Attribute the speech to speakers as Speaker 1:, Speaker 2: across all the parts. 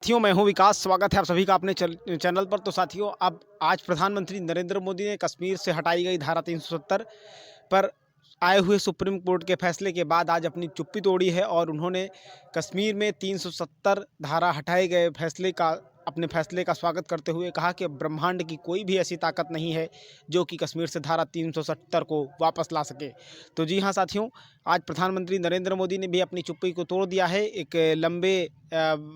Speaker 1: साथियों, मैं हूं विकास। स्वागत है आप सभी का अपने चैनल पर। तो साथियों, अब आज प्रधानमंत्री नरेंद्र मोदी ने कश्मीर से हटाई गई धारा 370 पर आए हुए सुप्रीम कोर्ट के फैसले के बाद आज अपनी चुप्पी तोड़ी है और उन्होंने कश्मीर में 370 धारा हटाए गए फैसले का अपने फैसले का स्वागत करते हुए कहा कि ब्रह्मांड की कोई भी ऐसी ताकत नहीं है जो कि कश्मीर से धारा 370 को वापस ला सके। तो जी हाँ साथियों, आज प्रधानमंत्री नरेंद्र मोदी ने भी अपनी चुप्पी को तोड़ दिया है। एक लंबे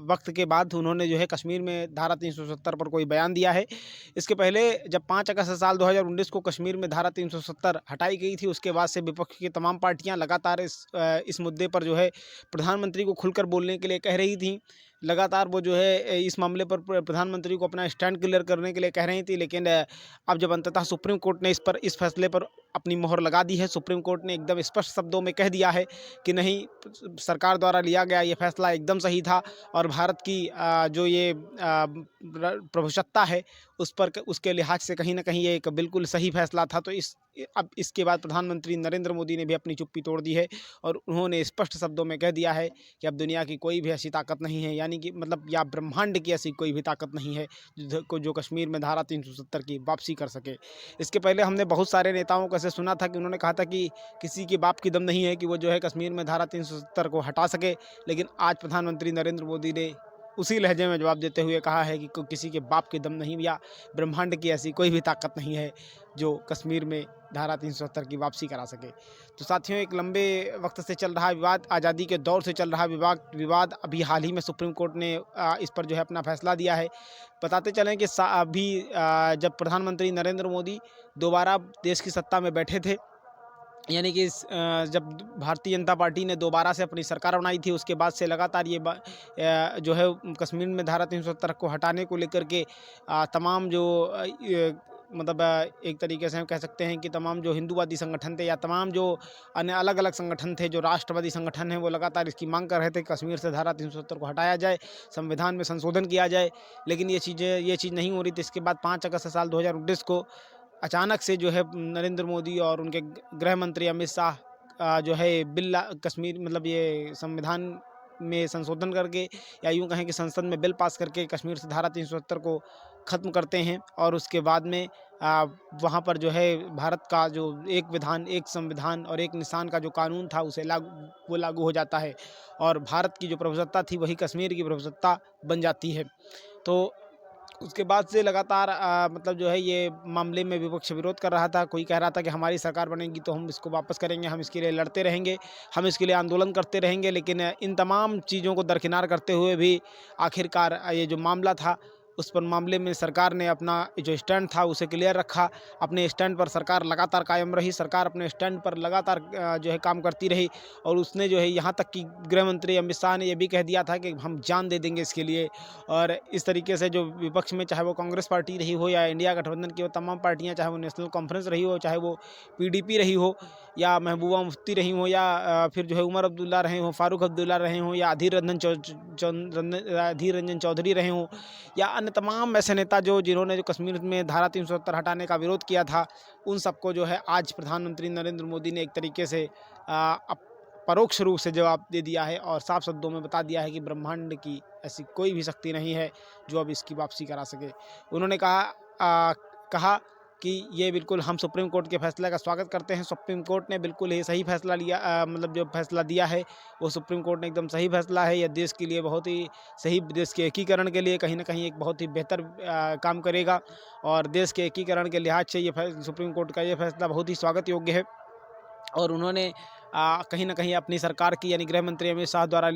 Speaker 1: वक्त के बाद उन्होंने जो है कश्मीर में धारा 370 पर कोई बयान दिया है। इसके पहले जब 5 अगस्त साल 2019 को कश्मीर में धारा 370 हटाई गई थी, उसके बाद से विपक्ष की तमाम पार्टियां लगातार इस मुद्दे पर जो है प्रधानमंत्री को खुलकर बोलने के लिए कह रही थी। लगातार वो जो है इस मामले पर प्रधानमंत्री को अपना स्टैंड क्लियर करने के लिए कह रही थी, लेकिन अब जब अंततः सुप्रीम कोर्ट ने इस फैसले पर अपनी मोहर लगा दी है, सुप्रीम कोर्ट ने एकदम स्पष्ट शब्दों में कह दिया है कि नहीं, सरकार द्वारा लिया गया ये फैसला एकदम सही था और भारत की जो ये प्रभुसत्ता है उस पर उसके लिहाज से कहीं ना कहीं ये एक बिल्कुल सही फैसला था। तो अब इसके बाद प्रधानमंत्री नरेंद्र मोदी ने भी अपनी चुप्पी तोड़ दी है और उन्होंने स्पष्ट शब्दों में कह दिया है कि अब दुनिया की कोई भी ऐसी ताकत नहीं है, यानी कि मतलब या ब्रह्मांड की ऐसी कोई भी ताकत नहीं है जो कश्मीर में धारा 370 की वापसी कर सके। इसके पहले हमने बहुत सारे नेताओं को ऐसे सुना था कि उन्होंने कहा था कि किसी के बाप की दम नहीं है कि वो जो है कश्मीर में धारा 370 को हटा सके, लेकिन आज प्रधानमंत्री नरेंद्र मोदी ने उसी लहजे में जवाब देते हुए कहा है कि किसी के बाप के दम नहीं या ब्रह्मांड की ऐसी कोई भी ताकत नहीं है जो कश्मीर में धारा 370 की वापसी करा सके। तो साथियों, एक लंबे वक्त से चल रहा विवाद, आज़ादी के दौर से चल रहा विवाद अभी हाल ही में सुप्रीम कोर्ट ने इस पर जो है अपना फैसला दिया है। बताते चलें कि अभी जब प्रधानमंत्री नरेंद्र मोदी दोबारा देश की सत्ता में बैठे थे, यानी कि जब भारतीय जनता पार्टी ने दोबारा से अपनी सरकार बनाई थी, उसके बाद से लगातार ये जो है कश्मीर में धारा 370 को हटाने को लेकर के तमाम जो मतलब एक तरीके से हम कह सकते हैं कि तमाम जो हिंदूवादी संगठन थे या तमाम जो अन्य अलग अलग संगठन थे, जो राष्ट्रवादी संगठन हैं, वो लगातार इसकी मांग कर रहे थे कश्मीर से धारा 370 को हटाया जाए, संविधान में संशोधन किया जाए। लेकिन ये चीज़ नहीं हो रही थी। इसके बाद 5 अगस्त साल 2019 को अचानक से जो है नरेंद्र मोदी और उनके गृह मंत्री अमित शाह जो है कश्मीर मतलब ये संविधान में संशोधन करके या यूँ कहें कि संसद में बिल पास करके कश्मीर से धारा 370 को ख़त्म करते हैं और उसके बाद में वहाँ पर जो है भारत का जो एक विधान, एक संविधान और एक निशान का जो कानून था उसे लागू हो जाता है और भारत की जो प्रभुसत्ता थी वही कश्मीर की प्रभुसत्ता बन जाती है। तो उसके बाद से लगातार मतलब जो है ये मामले में विपक्ष विरोध कर रहा था। कोई कह रहा था कि हमारी सरकार बनेगी तो हम इसको वापस करेंगे, हम इसके लिए लड़ते रहेंगे, हम इसके लिए आंदोलन करते रहेंगे। लेकिन इन तमाम चीज़ों को दरकिनार करते हुए भी आखिरकार ये जो मामला था उस पर मामले में सरकार ने अपना जो स्टैंड था उसे क्लियर रखा। अपने स्टैंड पर सरकार लगातार कायम रही, सरकार अपने स्टैंड पर लगातार जो है काम करती रही और उसने जो है यहाँ तक कि गृह मंत्री अमित शाह ने यह भी कह दिया था कि हम जान दे देंगे इसके लिए। और इस तरीके से जो विपक्ष में चाहे वो कांग्रेस पार्टी रही हो या इंडिया गठबंधन की वो तमाम पार्टियां, चाहे वो नेशनल कॉन्फ्रेंस रही हो, चाहे वो पीडीपी रही हो या महबूबा मुफ्ती रही हो या फिर जो है उमर अब्दुल्ला रहे हों, फारूक अब्दुल्ला रहे हों या अधीर रंजन चौधरी रहे हों या अन्य तमाम ऐसे नेता जिन्होंने जो कश्मीर में धारा 370 हटाने का विरोध किया था, उन सबको जो है आज प्रधानमंत्री नरेंद्र मोदी ने एक तरीके से परोक्ष रूप से जवाब दे दिया है और साफ शब्दों में बता दिया है कि ब्रह्मांड की ऐसी कोई भी शक्ति नहीं है जो अब इसकी वापसी करा सके। उन्होंने कहा कि ये बिल्कुल हम सुप्रीम कोर्ट के फैसले का स्वागत करते हैं। सुप्रीम कोर्ट ने बिल्कुल ही सही फैसला लिया, मतलब जो फैसला दिया है वो सुप्रीम कोर्ट ने एकदम सही फैसला है। यह देश के लिए बहुत ही सही, देश के एकीकरण के लिए कहीं ना कहीं एक बहुत ही बेहतर काम करेगा और देश के एकीकरण के लिहाज से ये सुप्रीम कोर्ट का ये फैसला बहुत ही स्वागत योग्य है। और उन्होंने कहीं न कहीं अपनी सरकार की यानी गृह मंत्री अमित शाह द्वारा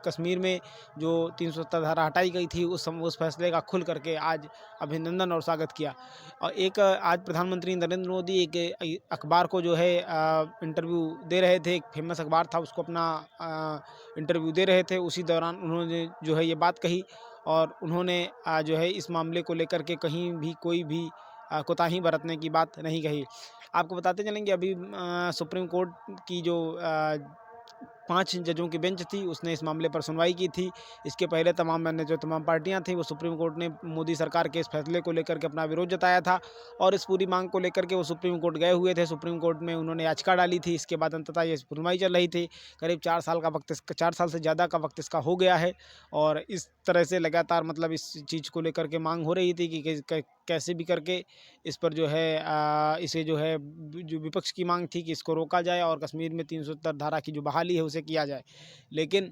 Speaker 1: कश्मीर में जो 370 धारा हटाई गई थी उस फैसले का खुल करके आज अभिनंदन और स्वागत किया। और एक आज प्रधानमंत्री नरेंद्र मोदी एक अखबार को जो है इंटरव्यू दे रहे थे, एक फेमस अखबार था उसको अपना इंटरव्यू दे रहे थे। उसी दौरान उन्होंने जो है ये बात कही और उन्होंने जो है इस मामले को लेकर के कहीं भी कोई भी कोताही बरतने की बात नहीं कही। आपको बताते चलेंगे अभी सुप्रीम कोर्ट की जो 5 जजों की बेंच थी, उसने इस मामले पर सुनवाई की थी। इसके पहले तमाम पार्टियां थीं, वो सुप्रीम कोर्ट ने मोदी सरकार के इस फैसले को लेकर के अपना विरोध जताया था और इस पूरी मांग को लेकर के वो सुप्रीम कोर्ट गए हुए थे। सुप्रीम कोर्ट में उन्होंने याचिका डाली थी। इसके बाद अंततः ये सुनवाई चल रही थी। करीब 4 साल से ज़्यादा का वक्त इसका हो गया है और इस तरह से लगातार मतलब इस चीज़ को लेकर के मांग हो रही थी कि कैसे भी करके इस पर जो है इसे जो है जो विपक्ष की मांग थी कि इसको रोका जाए और कश्मीर में 370 धारा की जो बहाली है उसे किया जाए। लेकिन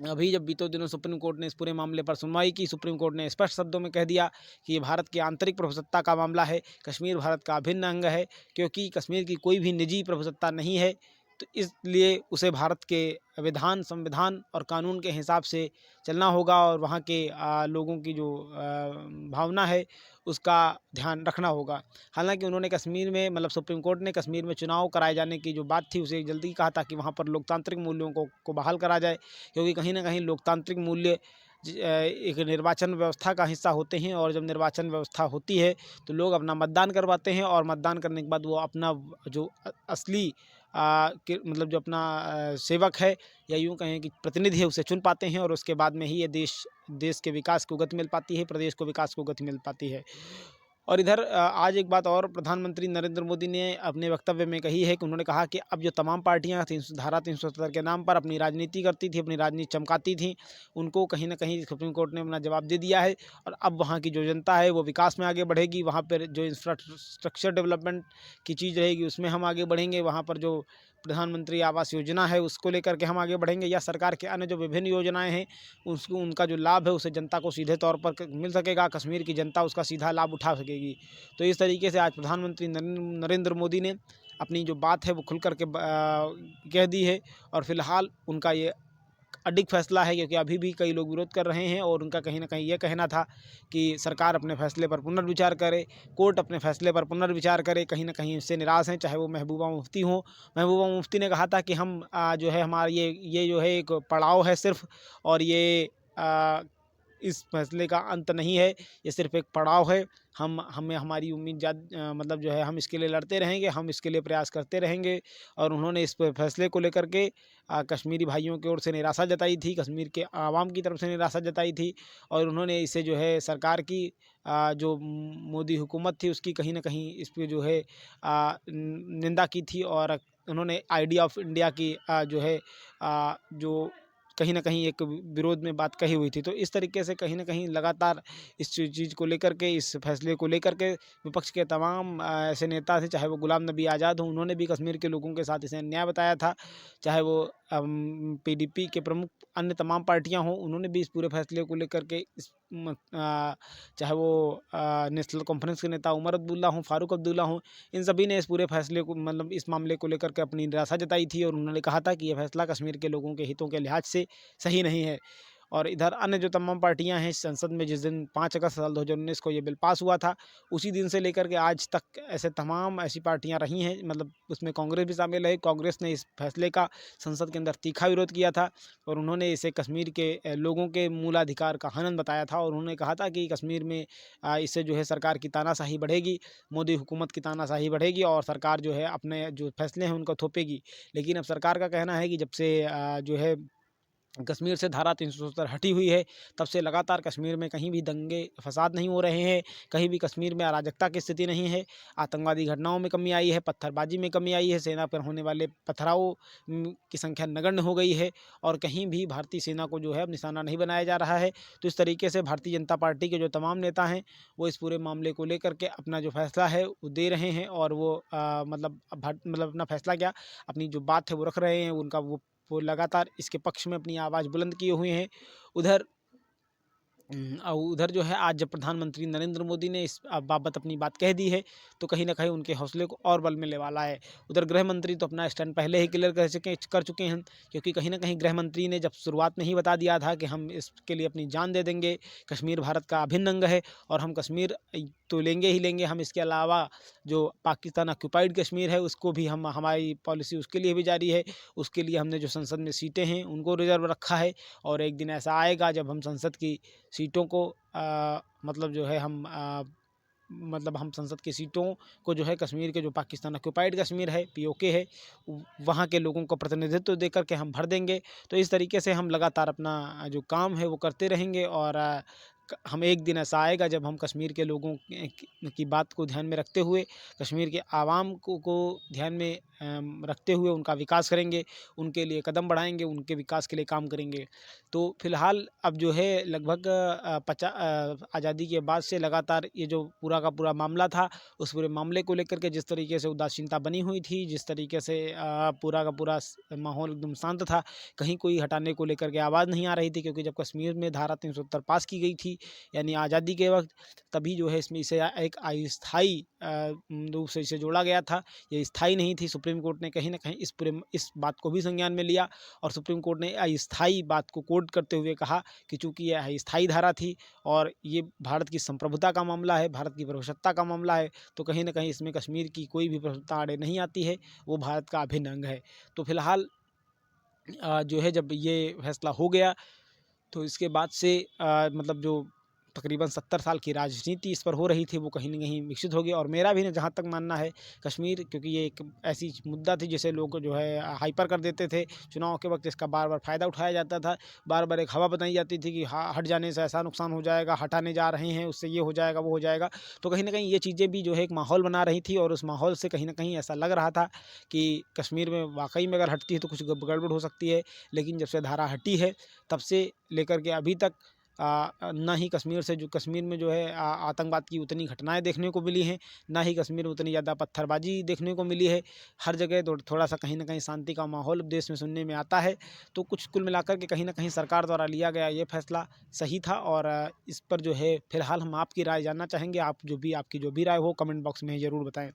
Speaker 1: अभी जब बीते दिनों सुप्रीम कोर्ट ने इस पूरे मामले पर सुनवाई की, सुप्रीम कोर्ट ने स्पष्ट शब्दों में कह दिया कि ये भारत की आंतरिक प्रभुसत्ता का मामला है, कश्मीर भारत का अभिन्न अंग है, क्योंकि कश्मीर की कोई भी निजी प्रभुसत्ता नहीं है। तो इसलिए उसे भारत के विधान, संविधान और कानून के हिसाब से चलना होगा और वहाँ के लोगों की जो भावना है उसका ध्यान रखना होगा। हालांकि उन्होंने कश्मीर में मतलब सुप्रीम कोर्ट ने कश्मीर में चुनाव कराए जाने की जो बात थी उसे जल्दी कहा था कि वहाँ पर लोकतांत्रिक मूल्यों को बहाल करा जाए, क्योंकि कहीं ना कहीं लोकतांत्रिक मूल्य एक निर्वाचन व्यवस्था का हिस्सा होते हैं और जब निर्वाचन व्यवस्था होती है तो लोग अपना मतदान करवाते हैं और मतदान करने के बाद वो अपना जो असली मतलब जो अपना सेवक है या यूँ कहें कि प्रतिनिधि है उसे चुन पाते हैं और उसके बाद में ही ये देश के विकास को गति मिल पाती है, प्रदेश को विकास को गति मिल पाती है। और इधर आज एक बात और प्रधानमंत्री नरेंद्र मोदी ने अपने वक्तव्य में कही है कि उन्होंने कहा कि अब जो तमाम पार्टियां धारा 370 के नाम पर अपनी राजनीति करती थी, अपनी राजनीति चमकाती थी, उनको कहीं ना कहीं सुप्रीम कोर्ट ने अपना जवाब दे दिया है और अब वहां की जो जनता है वो विकास में आगे बढ़ेगी। वहां पर जो इंफ्रास्ट्रक्चर डेवलपमेंट की चीज़ रहेगी उसमें हम आगे बढ़ेंगे। वहाँ पर जो प्रधानमंत्री आवास योजना है उसको लेकर के हम आगे बढ़ेंगे या सरकार के अन्य जो विभिन्न योजनाएं हैं उसको उनका जो लाभ है उसे जनता को सीधे तौर पर मिल सकेगा, कश्मीर की जनता उसका सीधा लाभ उठा सकेगी। तो इस तरीके से आज प्रधानमंत्री नरेंद्र मोदी ने अपनी जो बात है वो खुल कर के कह दी है और फिलहाल उनका ये अडिग फैसला है, क्योंकि अभी भी कई लोग विरोध कर रहे हैं और उनका कहीं ना कहीं ये कहना था कि सरकार अपने फैसले पर पुनर्विचार करे, कोर्ट अपने फैसले पर पुनर्विचार करे। कहीं ना कहीं इससे निराश हैं, चाहे वो महबूबा मुफ्ती हों। महबूबा मुफ्ती ने कहा था कि हम जो है हमारा ये जो है एक पड़ाव है सिर्फ, और ये इस फैसले का अंत नहीं है, ये सिर्फ एक पड़ाव है। हमें हमारी उम्मीद मतलब जो है हम इसके लिए लड़ते रहेंगे, हम इसके लिए प्रयास करते रहेंगे। और उन्होंने इस फैसले को लेकर के कश्मीरी भाइयों की ओर से निराशा जताई थी, कश्मीर के आवाम की तरफ से निराशा जताई थी और उन्होंने इसे जो है सरकार की जो मोदी हुकूमत थी उसकी कहीं ना कहीं इस पर जो है निंदा की थी और उन्होंने आइडिया ऑफ इंडिया की जो है जो कहीं न कहीं एक विरोध में बात कही हुई थी। तो इस तरीके से कहीं न कहीं लगातार इस चीज़ को लेकर के, इस फैसले को लेकर के विपक्ष के तमाम ऐसे नेता थे, चाहे वो गुलाम नबी आज़ाद हों, उन्होंने भी कश्मीर के लोगों के साथ इसे अन्याय बताया था। चाहे वो पीडीपी के प्रमुख अन्य तमाम पार्टियाँ हों, उन्होंने भी इस पूरे फैसले को लेकर के चाहे वो नेशनल कॉन्फ्रेंस के नेता उमर अब्दुल्ला हों, फारूक अब्दुल्ला हों, इन सभी ने इस पूरे फैसले को मतलब इस मामले को लेकर के अपनी निराशा जताई थी और उन्होंने कहा था कि ये फैसला कश्मीर के लोगों के हितों के लिहाज से सही नहीं है। और इधर अन्य जो तमाम पार्टियां हैं संसद में, जिस दिन 5 अगस्त साल 2019 को ये बिल पास हुआ था, उसी दिन से लेकर के आज तक ऐसे तमाम ऐसी पार्टियां रही हैं, मतलब उसमें कांग्रेस भी शामिल है। कांग्रेस ने इस फैसले का संसद के अंदर तीखा विरोध किया था और उन्होंने इसे कश्मीर के लोगों के मूलाधिकार का हनन बताया था और उन्होंने कहा था कि कश्मीर में इससे जो है सरकार की तानाशाही बढ़ेगी, मोदी हुकूमत की तानाशाही बढ़ेगी और सरकार जो है अपने जो फैसले हैं उनको थोपेगी। लेकिन अब सरकार का कहना है कि जब से जो है कश्मीर से धारा 370 हटी हुई है, तब से लगातार कश्मीर में कहीं भी दंगे फसाद नहीं हो रहे हैं, कहीं भी कश्मीर में अराजकता की स्थिति नहीं है, आतंकवादी घटनाओं में कमी आई है, पत्थरबाजी में कमी आई है, सेना पर होने वाले पथराव की संख्या नगण्य हो गई है और कहीं भी भारतीय सेना को जो है अब निशाना नहीं बनाया जा रहा है। तो इस तरीके से भारतीय जनता पार्टी के जो तमाम नेता हैं वो इस पूरे मामले को लेकर के अपना जो फैसला है वो दे रहे हैं और वो मतलब अपना फैसला क्या, अपनी जो बात है वो रख रहे हैं। उनका वो लगातार इसके पक्ष में अपनी आवाज़ बुलंद किए हुए हैं। उधर उधर जो है आज जब प्रधानमंत्री नरेंद्र मोदी ने इस बाबत अपनी बात कह दी है तो कहीं ना कहीं उनके हौसले को और बल मिलने वाला है। उधर गृह मंत्री तो अपना स्टैंड पहले ही क्लियर कर चुके हैं, क्योंकि कहीं ना कहीं गृह मंत्री ने जब शुरुआत में ही बता दिया था कि हम इसके लिए अपनी जान दे देंगे, कश्मीर भारत का अभिन्न अंग है और हम कश्मीर तो लेंगे ही लेंगे, हम इसके अलावा जो पाकिस्तान ऑक्यूपाइड कश्मीर है उसको भी हम, हमारी पॉलिसी उसके लिए भी जारी है, उसके लिए हमने जो संसद में सीटें हैं उनको रिजर्व रखा है और एक दिन ऐसा आएगा जब हम संसद की सीटों को मतलब जो है हम मतलब हम संसद की सीटों को जो है कश्मीर के जो पाकिस्तान ऑक्युपाइड कश्मीर है, पीओके है, वहाँ के लोगों को प्रतिनिधित्व दे कर के हम भर देंगे। तो इस तरीके से हम लगातार अपना जो काम है वो करते रहेंगे और हम एक दिन ऐसा आएगा जब हम कश्मीर के लोगों की बात को ध्यान में रखते हुए, कश्मीर के आवाम को ध्यान में रखते हुए उनका विकास करेंगे, उनके लिए कदम बढ़ाएंगे, उनके विकास के लिए काम करेंगे। तो फिलहाल अब जो है लगभग आज़ादी के बाद से लगातार ये जो पूरा का पूरा मामला था, उस पूरे मामले को लेकर के जिस तरीके से उदासीनता बनी हुई थी, जिस तरीके से पूरा का पूरा माहौल एकदम शांत था, कहीं कोई हटाने को लेकर के आवाज़ नहीं आ रही थी, क्योंकि जब कश्मीर में धारा 370 पास की गई थी, यानी आज़ादी के वक्त, तभी जो है इसमें इसे एक अस्थाई रूप से इसे जोड़ा गया था। ये स्थायी नहीं थी। सुप्रीम कोर्ट ने कहीं ना कहीं इस बात को भी संज्ञान में लिया और सुप्रीम कोर्ट ने अस्थाई बात को कोट करते हुए कहा कि चूंकि यह अस्थाई धारा थी और ये भारत की संप्रभुता का मामला है, भारत की प्रभुसत्ता का मामला है, तो कहीं ना कहीं इसमें कश्मीर की कोई भी प्रभुत्ता आड़े नहीं आती है, वो भारत का अभिन्न अंग है। तो फिलहाल जो है जब ये फैसला हो गया, तो इसके बाद से मतलब जो तकरीबन 70 साल की राजनीति इस पर हो रही थी, वो कहीं न कहीं विकसित हो गई। और मेरा भी जहाँ तक मानना है, कश्मीर क्योंकि ये एक ऐसी मुद्दा थी जिसे लोग जो है हाइपर कर देते थे चुनाव के वक्त, इसका बार-बार फ़ायदा उठाया जाता था, बार-बार एक हवा बनाई जाती थी कि हट जाने से ऐसा नुकसान हो जाएगा, हटाने जा रहे हैं उससे ये हो जाएगा, वो हो जाएगा। तो कहीं न कहीं ये चीज़ें भी जो है एक माहौल बना रही थी और उस माहौल से कहीं न कहीं ऐसा लग रहा था कि कश्मीर में वाक़ई में अगर हटती है तो कुछ गड़बड़ हो सकती है। लेकिन जब से धारा हटी है, तब से लेकर के अभी तक ना ही कश्मीर में जो है आतंकवाद की उतनी घटनाएं देखने को मिली हैं, ना ही कश्मीर में उतनी ज़्यादा पत्थरबाजी देखने को मिली है। हर जगह थोड़ा सा कहीं ना कहीं शांति का माहौल देश में सुनने में आता है। तो कुल मिलाकर के कहीं ना कहीं सरकार द्वारा लिया गया ये फैसला सही था। और इस पर जो है फिलहाल हम आपकी राय जानना चाहेंगे। आपकी जो भी राय हो कमेंट बॉक्स में ज़रूर बताएं।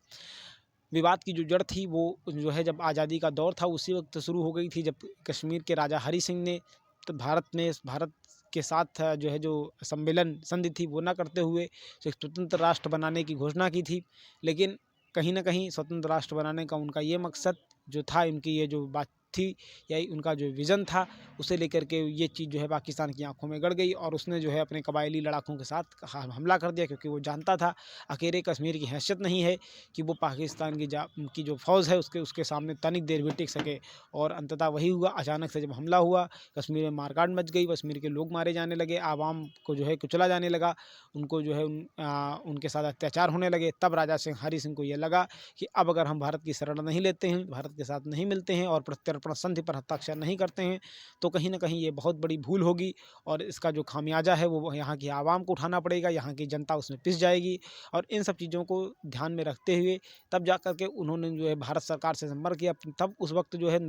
Speaker 1: विवाद की जो जड़ थी वो जो है जब आज़ादी का दौर था उसी वक्त शुरू हो गई थी, जब कश्मीर के राजा हरि सिंह ने तो भारत के साथ जो है जो सम्मेलन संधि थी वो ना करते हुए एक स्वतंत्र राष्ट्र बनाने की घोषणा की थी। लेकिन कहीं ना कहीं स्वतंत्र राष्ट्र बनाने का उनका ये मकसद जो था, इनकी ये जो बात थी या उनका जो विज़न था, उसे लेकर के ये चीज़ जो है पाकिस्तान की आंखों में गड़ गई और उसने जो है अपने कबायली लड़ाकों के साथ हमला कर दिया, क्योंकि वो जानता था अकेले कश्मीर की हैसियत नहीं है कि वो पाकिस्तान की जो फ़ौज है उसके सामने तनिक देर भी टिक सके। और अंततः वही हुआ। अचानक से जब हमला हुआ, कश्मीर में मारकाट मच गई, कश्मीर के लोग मारे जाने लगे, आवाम को जो है कुचला जाने लगा, उनको जो है उनके साथ अत्याचार होने लगे। तब राजा हरि सिंह को ये लगा कि अब अगर हम भारत की शरण नहीं लेते हैं, भारत के साथ नहीं मिलते हैं और प्रत्यर्पण संधि पर हस्ताक्षर नहीं करते हैं, तो कहीं ना कहीं ये बहुत बड़ी भूल होगी और इसका जो खामियाजा है वो यहाँ की आवाम को उठाना पड़ेगा, यहाँ की जनता उसमें पिस जाएगी। और इन सब चीज़ों को ध्यान में रखते हुए तब जा कर के उन्होंने जो है भारत सरकार से संपर्क किया। तब उस वक्त जो है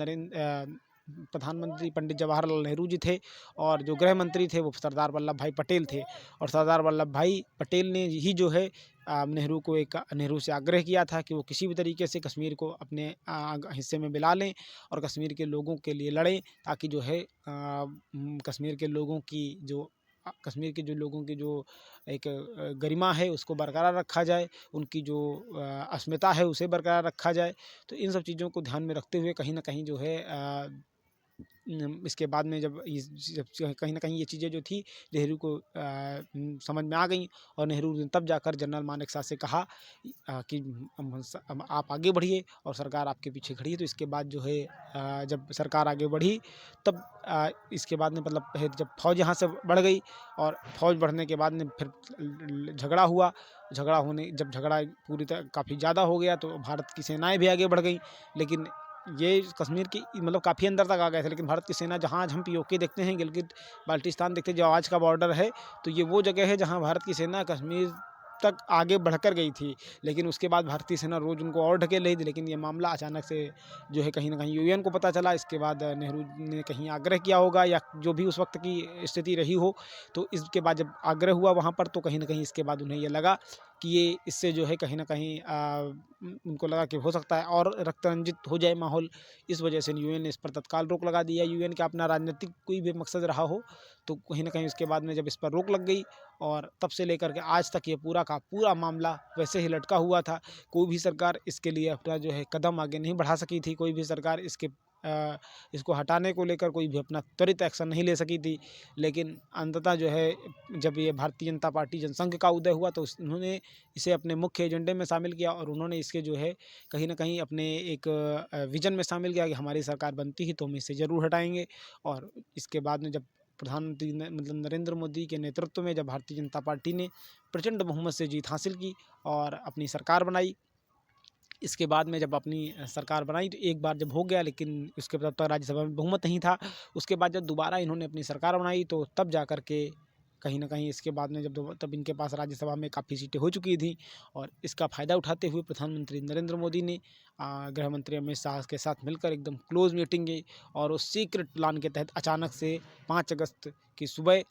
Speaker 1: प्रधानमंत्री पंडित जवाहरलाल नेहरू जी थे और जो गृह मंत्री थे वो सरदार वल्लभ भाई पटेल थे। और सरदार वल्लभ भाई पटेल ने ही जो है नेहरू से आग्रह किया था कि वो किसी भी तरीके से कश्मीर को अपने हिस्से में मिला लें और कश्मीर के लोगों के लिए लड़ें, ताकि जो है कश्मीर के लोगों की जो एक गरिमा है उसको बरकरार रखा जाए, उनकी जो अस्मिता है उसे बरकरार रखा जाए। तो इन सब चीज़ों को ध्यान में रखते हुए कहीं ना कहीं जो है इसके बाद में जब कहीं ना कहीं ये चीज़ें जो थी नेहरू को समझ में आ गई और नेहरू ने तब जाकर जनरल मानेकशॉ से कहा कि आप आगे बढ़िए और सरकार आपके पीछे खड़ी है। तो इसके बाद जो है जब सरकार आगे बढ़ी तब इसके बाद में मतलब जब फौज यहाँ से बढ़ गई और फौज बढ़ने के बाद में फिर झगड़ा हुआ। जब झगड़ा पूरी तरह काफ़ी ज़्यादा हो गया तो भारत की सेनाएं भी आगे बढ़ गई। लेकिन ये कश्मीर की मतलब काफ़ी अंदर तक आ गए थे, लेकिन भारत की सेना जहाँ आज हम पीओके देखते हैं, गिलगित बाल्टिस्तान देखते हैं जो आज का बॉर्डर है, तो ये वो जगह है जहाँ भारत की सेना कश्मीर तक आगे बढ़कर गई थी। लेकिन उसके बाद भारतीय सेना रोज़ उनको और ढकेल रही थी। लेकिन ये मामला अचानक से जो है कहीं ना कहीं यूएन को पता चला। इसके बाद नेहरू ने कहीं आग्रह किया होगा या जो भी उस वक्त की स्थिति रही हो, तो इसके बाद जब आग्रह हुआ वहाँ पर तो कहीं ना कहीं इसके बाद उन्हें ये लगा कि ये इससे जो है कहीं ना कहीं उनको लगा कि हो सकता है और रक्त रंजित हो जाए माहौल। इस वजह से यूएन ने इस पर तत्काल रोक लगा दिया। यूएन का अपना राजनीतिक कोई भी मकसद रहा हो, तो कहीं ना कहीं उसके बाद में जब इस पर रोक लग गई और तब से लेकर के आज तक ये पूरा का पूरा मामला वैसे ही लटका हुआ था। कोई भी सरकार इसके लिए अपना जो है कदम आगे नहीं बढ़ा सकी थी। कोई भी सरकार इसके इसको हटाने को लेकर कोई भी अपना त्वरित एक्शन नहीं ले सकी थी। लेकिन अंततः जो है जब ये भारतीय जनता पार्टी जनसंघ का उदय हुआ तो उन्होंने इसे अपने मुख्य एजेंडे में शामिल किया और उन्होंने इसके जो है कहीं न कहीं अपने एक विज़न में शामिल किया कि हमारी सरकार बनती ही तो हम इसे ज़रूर हटाएँगे। और इसके बाद में जब प्रधानमंत्री मतलब नरेंद्र मोदी के नेतृत्व में जब भारतीय जनता पार्टी ने प्रचंड बहुमत से जीत हासिल की और अपनी सरकार बनाई, इसके बाद में जब अपनी सरकार बनाई तो एक बार जब हो गया, लेकिन उसके बाद तब राज्यसभा में बहुमत नहीं था। उसके बाद जब दोबारा इन्होंने अपनी सरकार बनाई तो तब जा कर के कहीं न कहीं इसके बाद में तब इनके पास राज्यसभा में काफ़ी सीटें हो चुकी थी। और इसका फ़ायदा उठाते हुए प्रधानमंत्री नरेंद्र मोदी ने गृह मंत्री अमित शाह के साथ मिलकर एकदम क्लोज़ मीटिंग की और उस सीक्रेट प्लान के तहत अचानक से 5 अगस्त की सुबह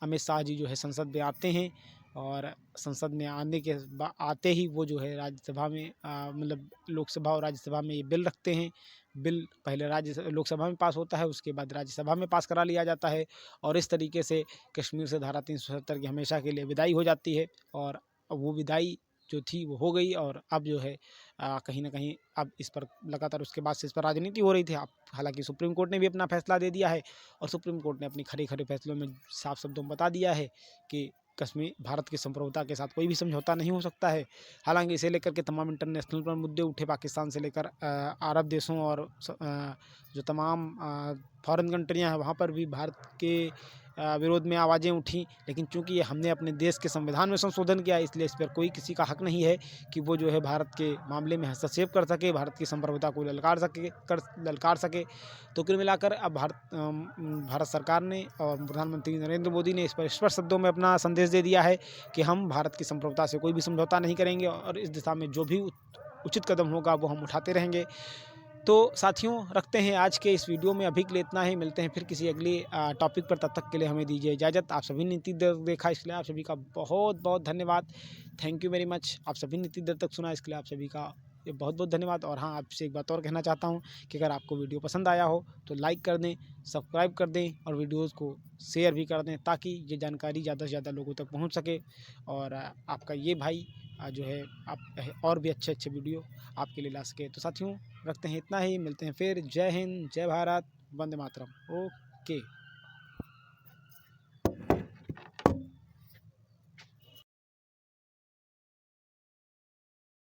Speaker 1: अमित शाह जी जो है संसद में आते हैं। और संसद में आते ही वो जो है राज्यसभा में मतलब लोकसभा और राज्यसभा में ये बिल रखते हैं। बिल पहले लोकसभा में पास होता है, उसके बाद राज्यसभा में पास करा लिया जाता है और इस तरीके से कश्मीर से धारा 370 की हमेशा के लिए विदाई हो जाती है। और वो विदाई जो थी वो हो गई और अब जो है कहीं न कहीं अब इस पर लगातार उसके बाद से इस पर राजनीति हो रही थी। अब हालाँकि सुप्रीम कोर्ट ने भी अपना फैसला दे दिया है और सुप्रीम कोर्ट ने अपनी खरे-खरे फैसलों में साफ शब्दों में बता दिया है कि कश्मीर भारत की संप्रभुता के साथ कोई भी समझौता नहीं हो सकता है। हालाँकि इसे लेकर के तमाम इंटरनेशनल पर मुद्दे उठे, पाकिस्तान से लेकर अरब देशों और जो तमाम फॉरेन कंट्रियाँ हैं वहाँ पर भी भारत के विरोध में आवाज़ें उठीं। लेकिन चूँकि ये हमने अपने देश के संविधान में संशोधन किया, इसलिए इस पर कोई किसी का हक नहीं है कि वो जो है भारत के मामले में हस्तक्षेप कर सके, भारत की संप्रभुता को ललकार सके। तो कुल मिलाकर अब भारत सरकार ने और प्रधानमंत्री नरेंद्र मोदी ने इस पर स्पष्ट शब्दों में अपना संदेश दे दिया है कि हम भारत की संप्रभुता से कोई भी समझौता नहीं करेंगे और इस दिशा में जो भी उचित कदम होगा वो हम उठाते रहेंगे। तो साथियों, रखते हैं आज के इस वीडियो में अभी के लिए इतना ही। मिलते हैं फिर किसी अगले टॉपिक पर, तब तक के लिए हमें दीजिए इजाज़त। आप सभी ने इतनी देर देखा इसके लिए आप सभी का बहुत बहुत धन्यवाद। Thank you very much. आप सभी ने इतनी देर तक सुना इसके लिए आप सभी का ये बहुत बहुत धन्यवाद। और हाँ, आपसे एक बात और कहना चाहता हूँ कि अगर आपको वीडियो पसंद आया हो तो लाइक कर दें, सब्सक्राइब कर दें और वीडियोज़ को शेयर भी कर दें ताकि ये जानकारी ज़्यादा से ज़्यादा लोगों तक पहुँच सके। और आपका ये भाई जो है आप और भी अच्छे अच्छे वीडियो आपके लिए ला सके। तो साथियों, रखते हैं इतना ही। मिलते हैं फिर। जय हिंद, जय भारत, वंदे मातरम। ओके।